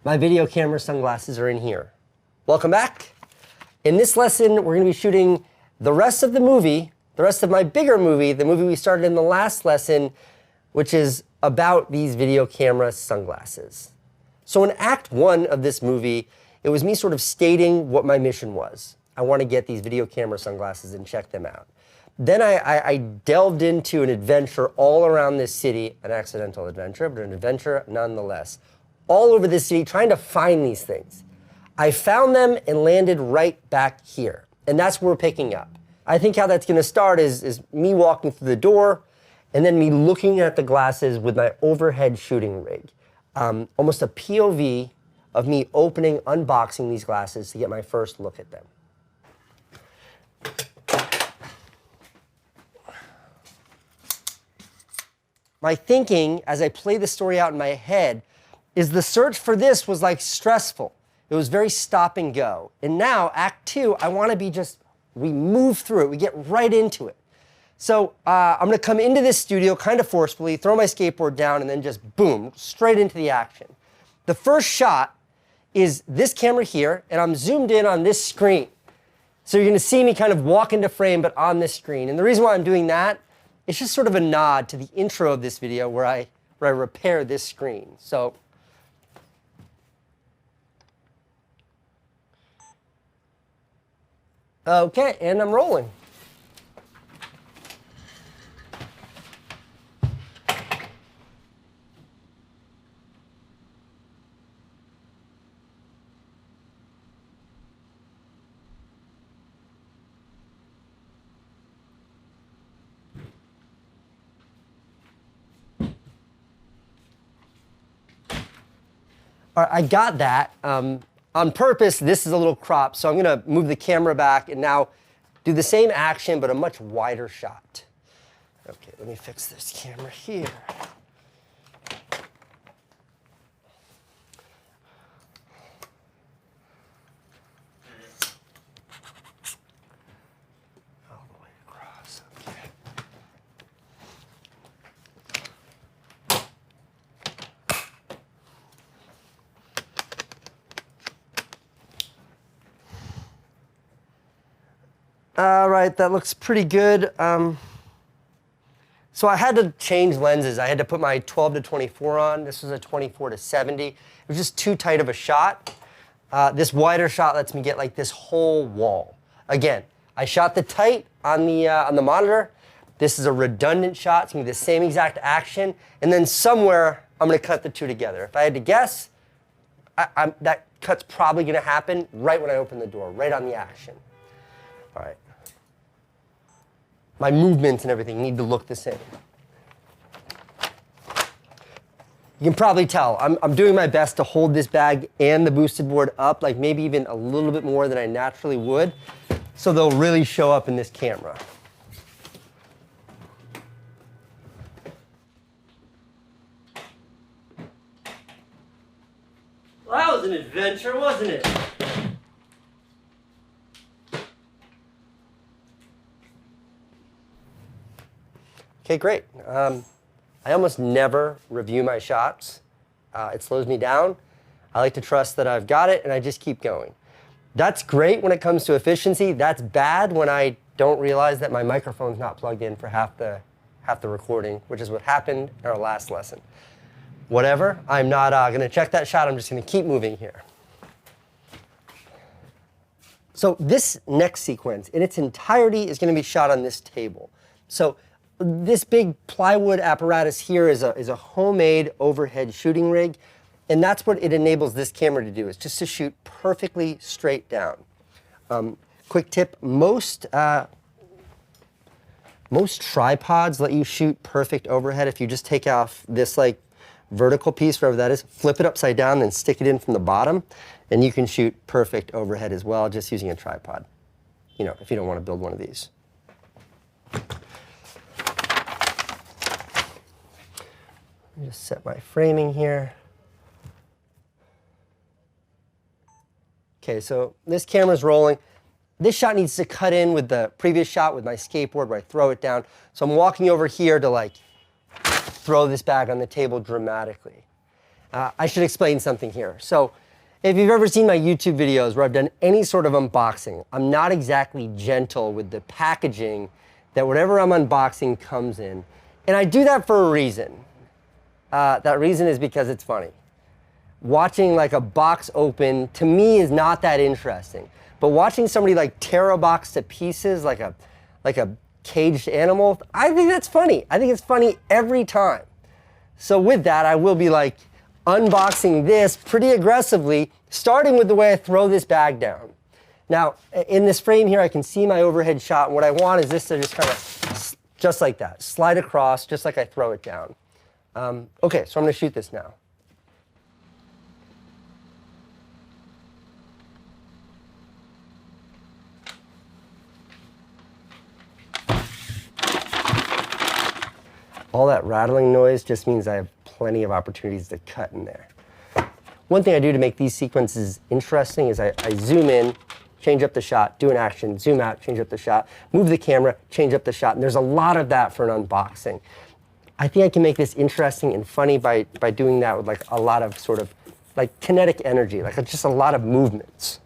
My video camera sunglasses are in here. Welcome back. In this lesson, we're going to be shooting the rest of the movie, the rest of my bigger movie, the movie we started in the last lesson, which is about these video camera sunglasses. So in Act 1 of this movie, it was me sort of stating what my mission was. I want to get these video camera sunglasses and check them out. Then I delved into an adventure all around this city, an accidental adventure, but an adventure nonetheless. All over this city trying to find these things. I found them and landed right back here. And that's where we're picking up. I think how that's going to start is me walking through the door and then me looking at the glasses with my overhead shooting rig. Almost a POV of me opening, unboxing these glasses to get my first look at them. My thinking as I play the story out in my head is the search for this was like stressful. It was very stop and go. And now, Act 2, I want to be we move through it. We get right into it. So I'm going to come into this studio kind of forcefully, throw my skateboard down, and then just boom, straight into the action. The first shot is this camera here, and I'm zoomed in on this screen. So you're going to see me kind of walk into frame, but on this screen. And the reason why I'm doing that, it's just sort of a nod to the intro of this video where I repair this screen. So okay, and I'm rolling. All right, I got that. On purpose, this is a little cropped, so I'm going to move the camera back and now do the same action, but a much wider shot. Okay, let me fix this camera here. All the way across, okay. All right, that looks pretty good. So I had to change lenses. I had to put my 12 to 24 on. This was a 24 to 70. It was just too tight of a shot. This wider shot lets me get like this whole wall. Again, I shot the tight on the monitor. This is a redundant shot. It's gonna be the same exact action. And then somewhere, I'm gonna cut the two together. If I had to guess, that cut's probably gonna happen right when I open the door, right on the action. All right. My movements and everything need to look the same. You can probably tell, I'm doing my best to hold this bag and the boosted board up, like maybe even a little bit more than I naturally would, so they'll really show up in this camera. Well, that was an adventure, wasn't it? Okay, great. I almost never review my shots. It slows me down. I like to trust that I've got it, and I just keep going. That's great when it comes to efficiency. That's bad when I don't realize that my microphone's not plugged in for half the recording, which is what happened in our last lesson. Whatever, I'm not going to check that shot. I'm just going to keep moving here. So this next sequence, in its entirety, is going to be shot on this table. So this big plywood apparatus here is a homemade overhead shooting rig, and that's what it enables this camera to do, is just to shoot perfectly straight down. Quick tip, most tripods let you shoot perfect overhead if you just take off this like vertical piece, wherever that is, flip it upside down, then stick it in from the bottom, and you can shoot perfect overhead as well, just using a tripod, you know, if you don't want to build one of these. Just set my framing here. Okay, so this camera's rolling. This shot needs to cut in with the previous shot with my skateboard where I throw it down. So I'm walking over here to like throw this bag on the table dramatically. I should explain something here. So if you've ever seen my YouTube videos where I've done any sort of unboxing, I'm not exactly gentle with the packaging that whatever I'm unboxing comes in. And I do that for a reason. That reason is because it's funny. Watching like a box open, to me, is not that interesting. But watching somebody like tear a box to pieces like a caged animal, I think that's funny. I think it's funny every time. So with that, I will be like unboxing this pretty aggressively, starting with the way I throw this bag down. Now, in this frame here, I can see my overhead shot. And what I want is this to just kind of, just like that, slide across, just like I throw it down. Okay, so I'm gonna shoot this now. All that rattling noise just means I have plenty of opportunities to cut in there. One thing I do to make these sequences interesting is I zoom in, change up the shot, do an action, zoom out, change up the shot, move the camera, change up the shot. And there's a lot of that for an unboxing. I think I can make this interesting and funny by doing that with like a lot of sort of like kinetic energy, like just a lot of movements.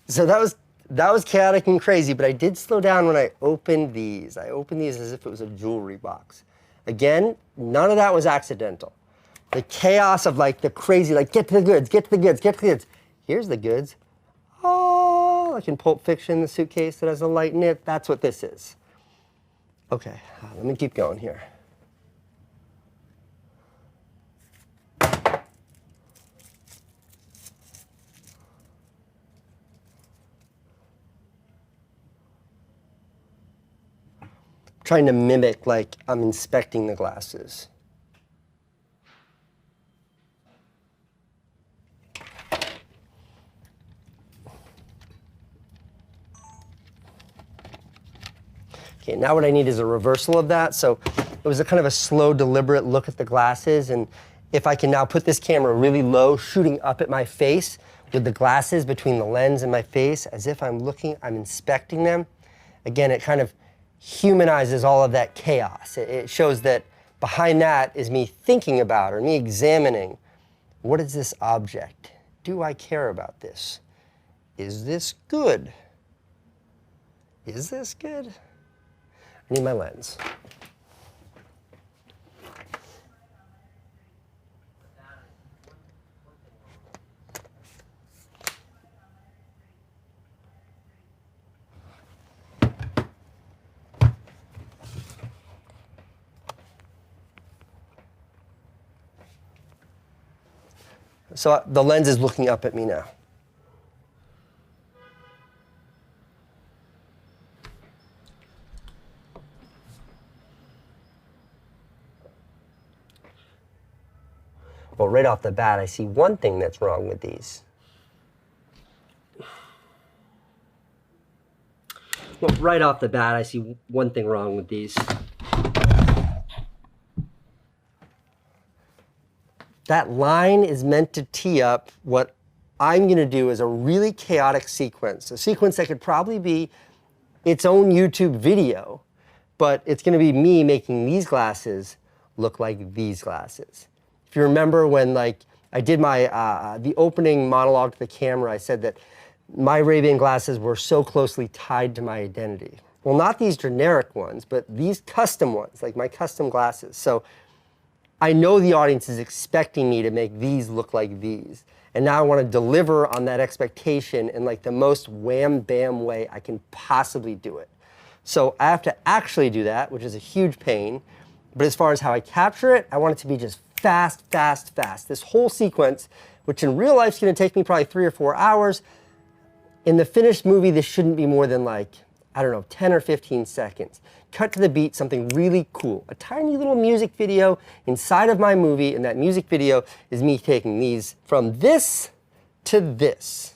So that was chaotic and crazy, but I did slow down when I opened these. I opened these as if it was a jewelry box. Again, none of that was accidental. The chaos of like the crazy, like get to the goods, get to the goods, get to the goods. Here's the goods. Oh, like in Pulp Fiction, the suitcase that has a light in it. That's what this is. Okay, let me keep going here. Trying to mimic like I'm inspecting the glasses. Okay, now what I need is a reversal of that. So it was a kind of a slow, deliberate look at the glasses. And if I can now put this camera really low, shooting up at my face with the glasses between the lens and my face, as if I'm looking, I'm inspecting them. Again, it kind of humanizes all of that chaos. It shows that behind that is me thinking about or me examining, what is this object? Do I care about this? Is this good? Is this good? I need my lens. So the lens is looking up at me now. Well, right off the bat, I see one thing that's wrong with these. Well, right off the bat, I see one thing wrong with these. That line is meant to tee up what I'm going to do as a really chaotic sequence, a sequence that could probably be its own YouTube video, but it's going to be me making these glasses look like these glasses. If you remember when I did my the opening monologue to the camera, I said that my Ray-Ban glasses were so closely tied to my identity. Well, not these generic ones, but these custom ones, like my custom glasses. So I know the audience is expecting me to make these look like these. And now I want to deliver on that expectation in like the most wham-bam way I can possibly do it. So I have to actually do that, which is a huge pain. But as far as how I capture it, I want it to be just fast, fast, fast. This whole sequence, which in real life is going to take me probably 3 or 4 hours, in the finished movie, this shouldn't be more than like I don't know, 10 or 15 seconds. Cut to the beat, something really cool. A tiny little music video inside of my movie, and that music video is me taking these from this to this.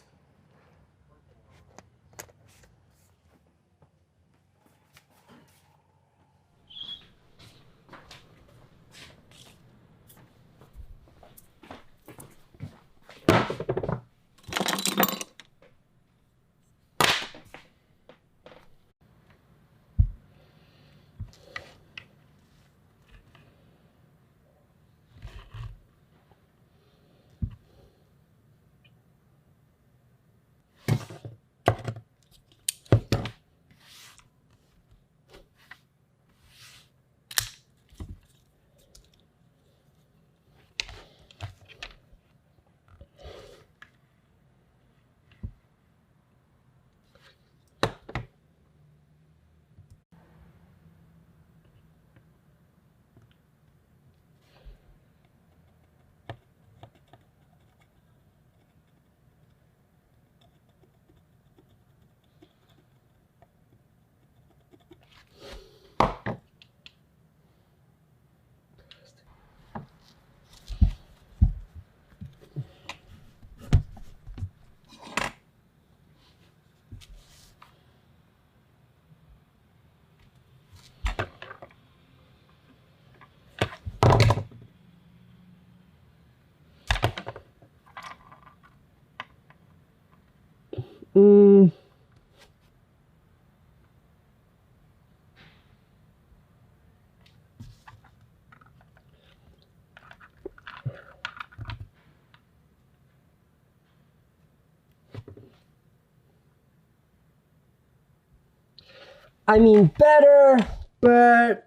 I mean, better, but,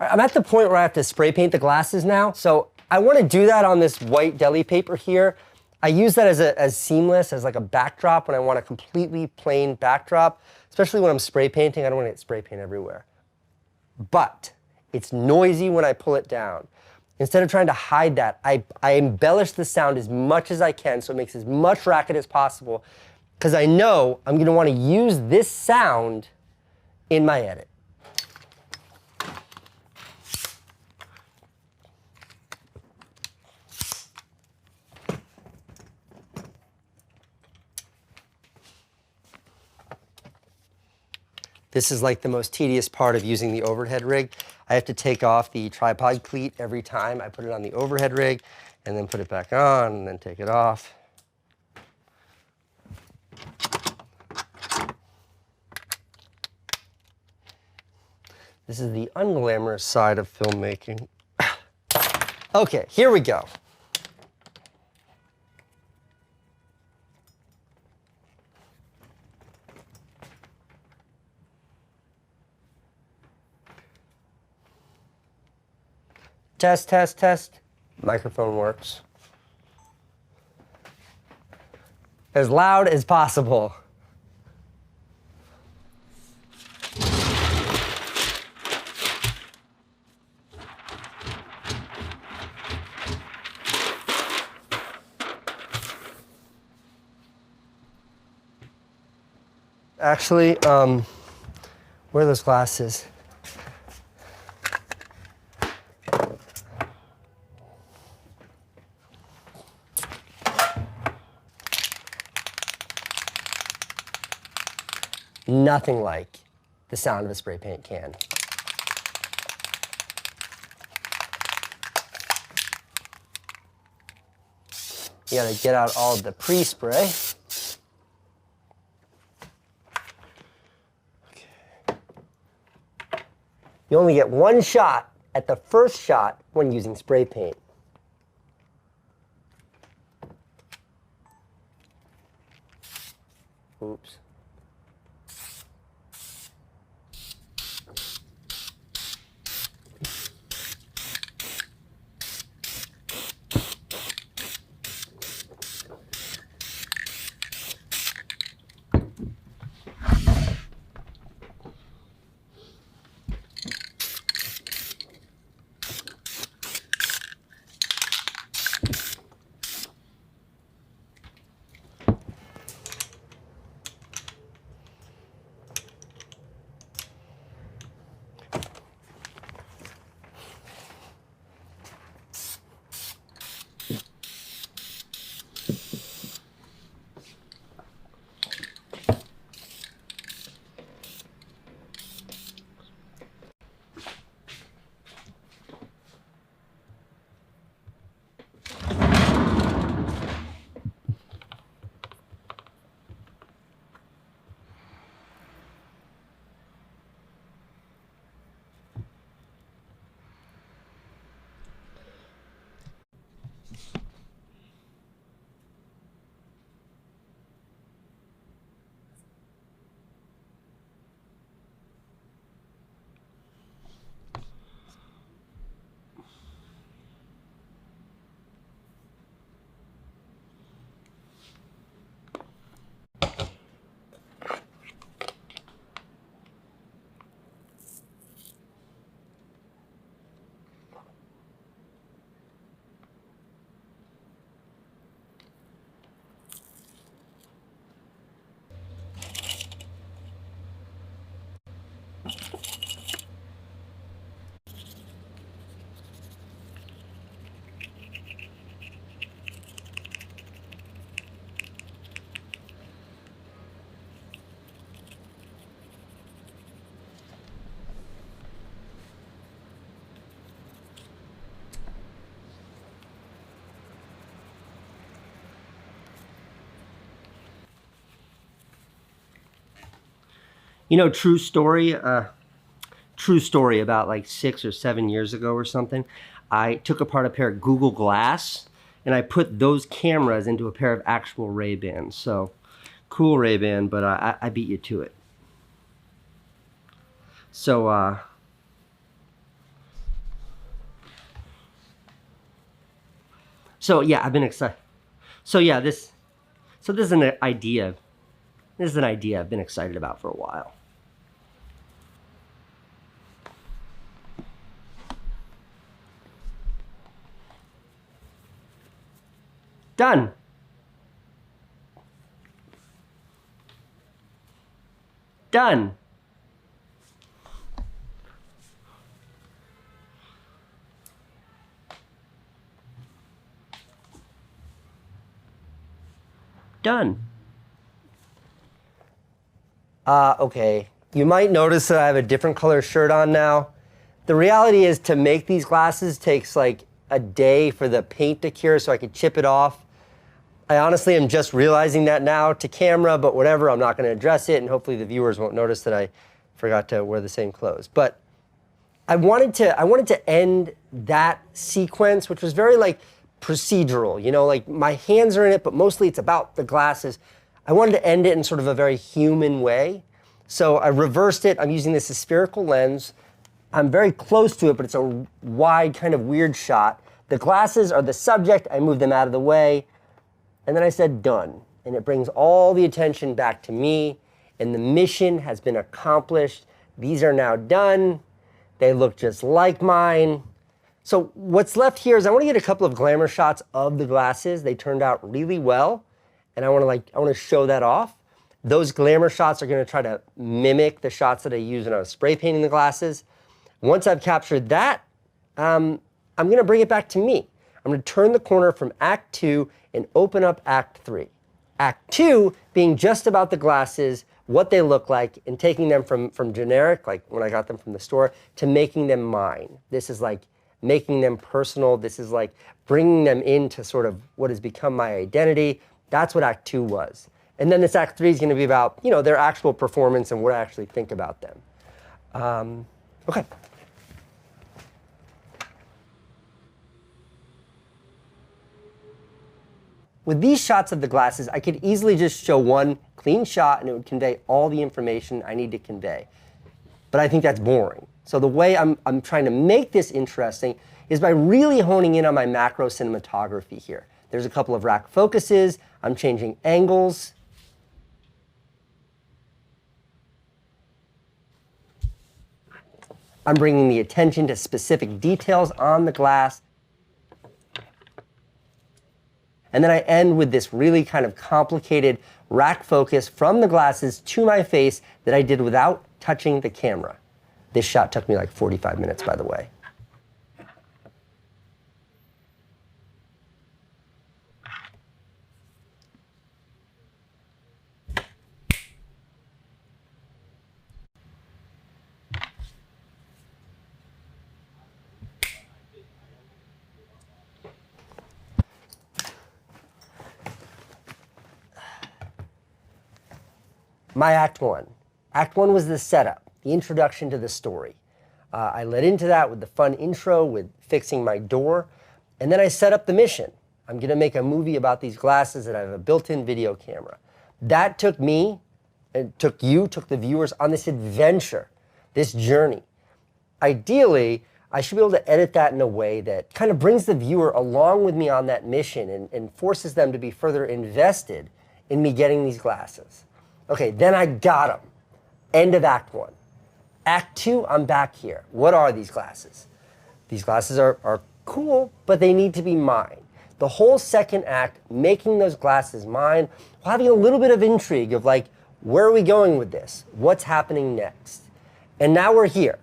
I'm at the point where I have to spray paint the glasses now. So I want to do that on this white deli paper here. I use that as seamless, as like a backdrop when I want a completely plain backdrop, especially when I'm spray painting. I don't want to get spray paint everywhere. But it's noisy when I pull it down. Instead of trying to hide that, I embellish the sound as much as I can so it makes as much racket as possible, because I know I'm going to want to use this sound in my edit. This is like the most tedious part of using the overhead rig. I have to take off the tripod cleat every time I put it on the overhead rig, and then put it back on, and then take it off. This is the unglamorous side of filmmaking. Okay, here we go. Test, test, test. Microphone works. As loud as possible. Actually, where are those glasses? Nothing like the sound of a spray paint can. You gotta get out all the pre-spray. You only get one shot at the first shot when using spray paint. Oops. You know, true story about like 6 or 7 years ago or something, I took apart a pair of Google Glass and I put those cameras into a pair of actual Ray-Bans. So cool Ray-Ban, but I beat you to it. So yeah, I've been excited. So yeah, this is an idea. This is an idea I've been excited about for a while. Done. Done. Done. Okay. You might notice that I have a different color shirt on now. The reality is to make these glasses takes like a day for the paint to cure so I could chip it off. I honestly am just realizing that now to camera, but whatever, I'm not going to address it, and hopefully the viewers won't notice that I forgot to wear the same clothes. But I wanted to end that sequence, which was very like procedural, you know, like my hands are in it, but mostly it's about the glasses. I wanted to end it in sort of a very human way. So I reversed it. I'm using this spherical lens. I'm very close to it, but it's a wide, kind of weird shot. The glasses are the subject. I move them out of the way. And then I said, done. And it brings all the attention back to me. And the mission has been accomplished. These are now done. They look just like mine. So what's left here is I want to get a couple of glamour shots of the glasses. They turned out really well. And I want to show that off. Those glamour shots are going to try to mimic the shots that I used when I was spray painting the glasses. Once I've captured that, I'm going to bring it back to me. I'm going to turn the corner from Act 2 and open up Act 3. Act 2 being just about the glasses, what they look like, and taking them from generic, like when I got them from the store, to making them mine. This is like making them personal. This is like bringing them into sort of what has become my identity. That's what Act 2 was. And then this Act 3 is going to be about, their actual performance and what I actually think about them. Okay. With these shots of the glasses, I could easily just show one clean shot and it would convey all the information I need to convey. But I think that's boring. So the way I'm trying to make this interesting is by really honing in on my macro cinematography here. There's a couple of rack focuses. I'm changing angles. I'm bringing the attention to specific details on the glass. And then I end with this really kind of complicated rack focus from the glasses to my face that I did without touching the camera. This shot took me like 45 minutes, by the way. My Act 1. Act 1 was the setup, the introduction to the story. I led into that with the fun intro, with fixing my door, and then I set up the mission. I'm going to make a movie about these glasses that have a built-in video camera. That took me, took the viewers on this adventure, this journey. Ideally, I should be able to edit that in a way that kind of brings the viewer along with me on that mission and forces them to be further invested in me getting these glasses. Okay, then I got them. End of Act 1. Act 2, I'm back here. What are these glasses? These glasses are cool, but they need to be mine. The whole second act, making those glasses mine, while having a little bit of intrigue of like, where are we going with this? What's happening next? And now we're here.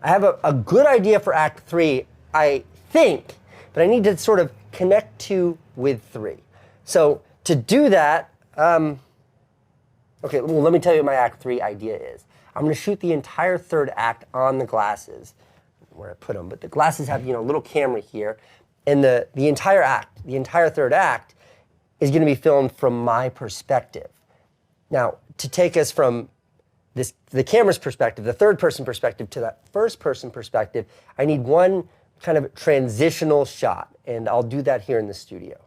I have a good idea for Act 3, I think, but I need to sort of connect 2 with 3. So to do that, okay, well, let me tell you what my Act 3 idea is. I'm going to shoot the entire third act on the glasses, where I put them, but the glasses have, a little camera here, and the entire act, the entire third act, is going to be filmed from my perspective. Now, to take us from the camera's perspective, the third-person perspective, to that first-person perspective, I need one kind of transitional shot, and I'll do that here in the studio.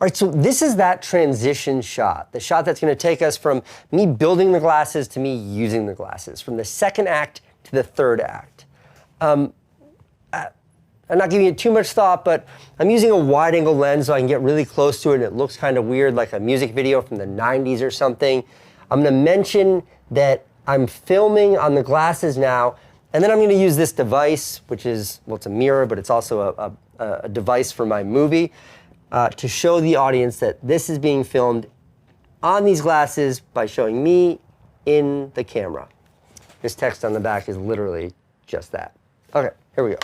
All right, so this is that transition shot, the shot that's going to take us from me building the glasses to me using the glasses, from the second act to the third act. I'm not giving it too much thought, but I'm using a wide-angle lens so I can get really close to it, and it looks kind of weird, like a music video from the 90s or something. I'm going to mention that I'm filming on the glasses now, and then I'm going to use this device, which is, well, it's a mirror, but it's also a device for my movie. To show the audience that this is being filmed on these glasses by showing me in the camera. This text on the back is literally just that. Okay, here we go.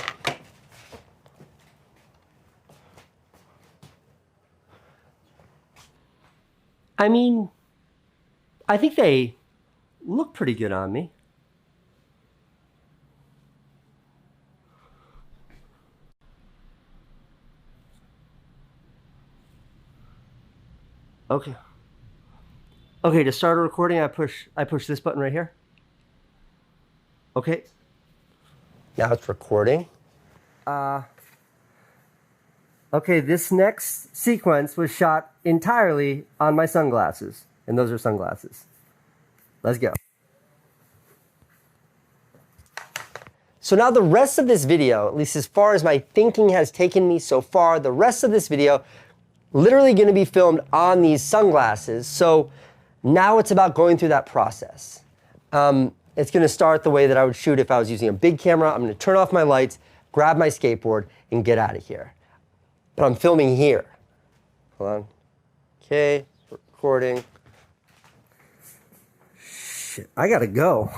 I mean, I think they look pretty good on me. Okay. Okay, to start a recording, I push this button right here. Okay. Now it's recording. Okay, this next sequence was shot entirely on my sunglasses, and those are sunglasses. Let's go. So now the rest of this video, at least as far as my thinking has taken me so far, the rest of this video literally going to be filmed on these sunglasses. So now it's about going through that process. It's going to start the way that I would shoot if I was using a big camera. I'm going to turn off my lights, grab my skateboard, and get out of here. But I'm filming here. Hold on. Okay, recording. Shit, I gotta go.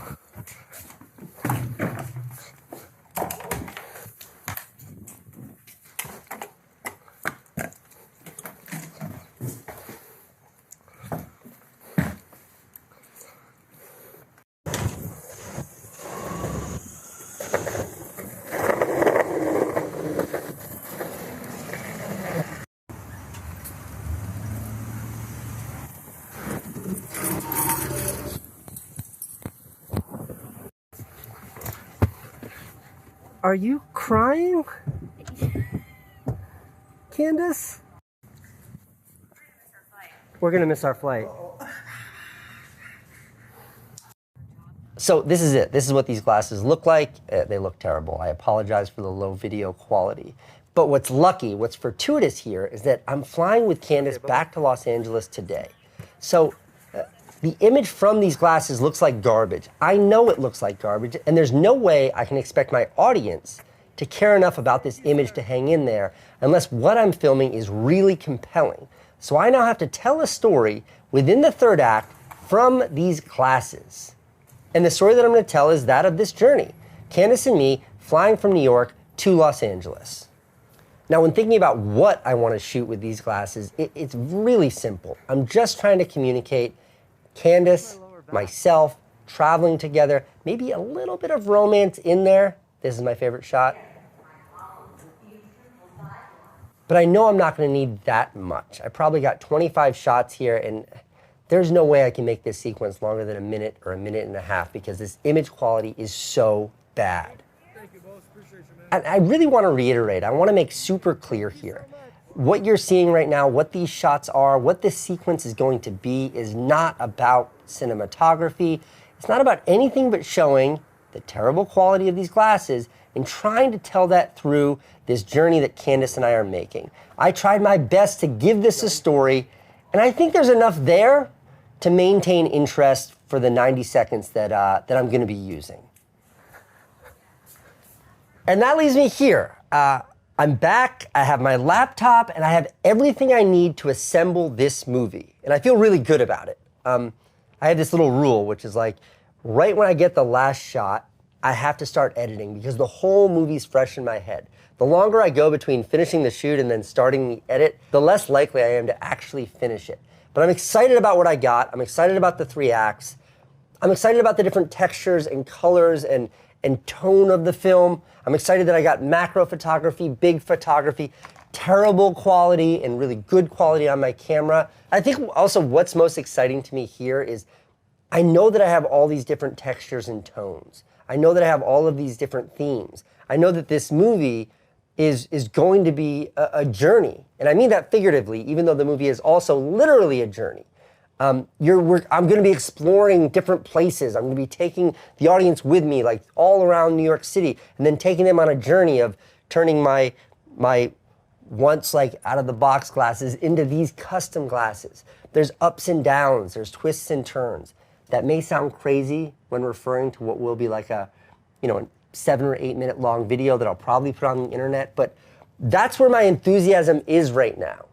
Are you crying? Candace? We're gonna miss our flight. So this is it. This is what these glasses look like. They look terrible. I apologize for the low video quality. But what's lucky, what's fortuitous here is that I'm flying with Candace back to Los Angeles today. So the image from these glasses looks like garbage. I know it looks like garbage, and there's no way I can expect my audience to care enough about this image to hang in there unless what I'm filming is really compelling. So I now have to tell a story within the third act from these glasses. And the story that I'm going to tell is that of this journey. Candace and me flying from New York to Los Angeles. Now, when thinking about what I want to shoot with these glasses, it's really simple. I'm just trying to communicate Candace, myself, traveling together, maybe a little bit of romance in there. This is my favorite shot. But I know I'm not going to need that much. I probably got 25 shots here, and there's no way I can make this sequence longer than a minute or a minute and a half because this image quality is so bad. Thank you, boss. Appreciate you, man. And I really want to reiterate, I want to make super clear here. What you're seeing right now, what these shots are, what this sequence is going to be is not about cinematography. It's not about anything but showing the terrible quality of these glasses and trying to tell that through this journey that Candace and I are making. I tried my best to give this a story, and I think there's enough there to maintain interest for the 90 seconds that I'm going to be using. And that leaves me here. I'm back, I have my laptop, and I have everything I need to assemble this movie. And I feel really good about it. I have this little rule, which is like, right when I get the last shot, I have to start editing because the whole movie's fresh in my head. The longer I go between finishing the shoot and then starting the edit, the less likely I am to actually finish it. But I'm excited about what I got. I'm excited about the 3 acts. I'm excited about the different textures and colors and tone of the film. I'm excited that I got macro photography, big photography, terrible quality and really good quality on my camera. I think also what's most exciting to me here is I know that I have all these different textures and tones. I know that I have all of these different themes. I know that this movie is going to be a journey. And I mean that figuratively, even though the movie is also literally a journey. I'm going to be exploring different places. I'm going to be taking the audience with me, like all around New York City, and then taking them on a journey of turning my once like out of the box glasses into these custom glasses. There's ups and downs. There's twists and turns. That may sound crazy when referring to what will be like a 7 or 8 minute long video that I'll probably put on the internet, but that's where my enthusiasm is right now.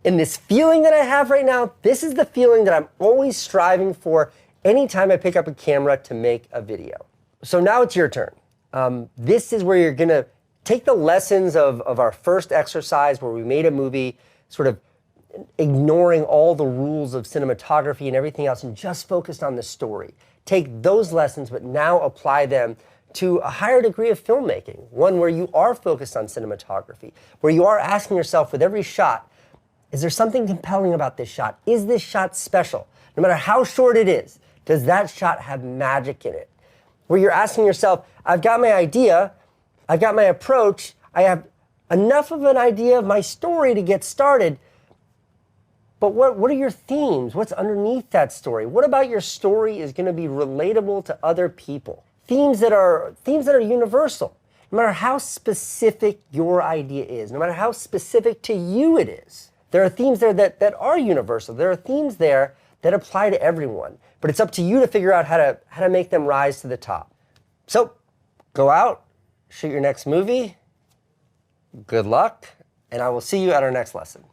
And this feeling that I have right now, this is the feeling that I'm always striving for anytime I pick up a camera to make a video. So now it's your turn. This is where you're gonna take the lessons of our first exercise where we made a movie, sort of ignoring all the rules of cinematography and everything else and just focused on the story. Take those lessons, but now apply them to a higher degree of filmmaking, one where you are focused on cinematography, where you are asking yourself with every shot, is there something compelling about this shot? Is this shot special? No matter how short it is, does that shot have magic in it? Where you're asking yourself, I've got my idea, I've got my approach, I have enough of an idea of my story to get started, but what are your themes? What's underneath that story? What about your story is going to be relatable to other people? themes that are universal. No matter how specific your idea is, no matter how specific to you it is, there are themes there that are universal. There are themes there that apply to everyone. But it's up to you to figure out how to make them rise to the top. So go out, shoot your next movie. Good luck, and I will see you at our next lesson.